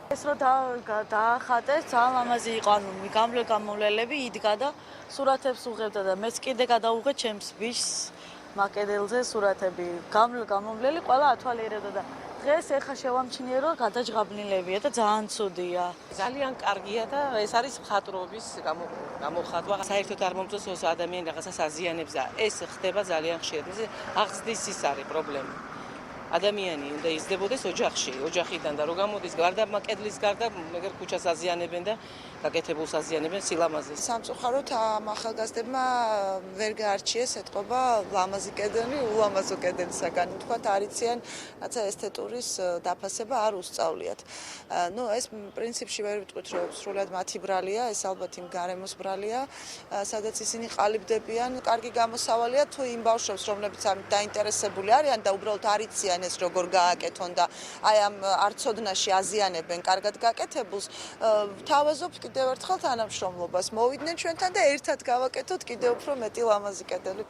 ეს რომ დაახატეს, ძალიან ლამაზი იყო, ანუ გამომვლელები იდგა და სურათებს უღებდა და მეც კიდე გადავუღე ჩემს ბიჭს მაკედელზე სურათები. გამომვლელი ყველა ათვალიერებდა და დღეს ეხა შევამჩნიე რომ გადაჯღაბნილებია და ძალიან ცუდია. ძალიან კარგია და ეს არის მხატვრობის გამოხატვა. საერთოდ არ მომწონს ადამიანი რაღაცას აზიანებს და ეს ხდება ძალიან ხშირად. აღზრდის ის არის პრობლემა. ადამიანი უნდა იზრდებოდეს ოჯახში, ოჯახიდან და რო გამოდის გარდა კედლის გარდა მეგერ ქუჩას აზიანებენ და გაკეთებულს აზიანებენ სილამაზეს. სამწუხაროდ ამ ახალგაზრდებმა ვერ გაარჩიეს ეთყობა ლამაზი კედელი ულამაზო კედელისაგან. თქვათ არიციან რაცა ესთეტურის დაფასება არ უსწავლიათ. ეს პრინციპში ვერ ვიტყვით რომ სრულად მათი ბრალია, ეს ალბათ იმ გარემოს ბრალია, სადაც ისინი ყალიბდებიან. კარგი გამოსავალია თუ იმ ბავშვებს, რომლებიც ამით დაინტერესებული არიან და უბრალოდ არიციან ეს როგორ გააკეთონ და აი ამ არცოდნაში აზიანებენ კარგად გაკეთებულს, ვთავაზობთ კიდევ ერთხელ თანამშრომლობას. მოვიდნენ ჩვენთან და ერთად გავაკეთოთ კიდევ უფრო მეტი ლამაზი კედელი.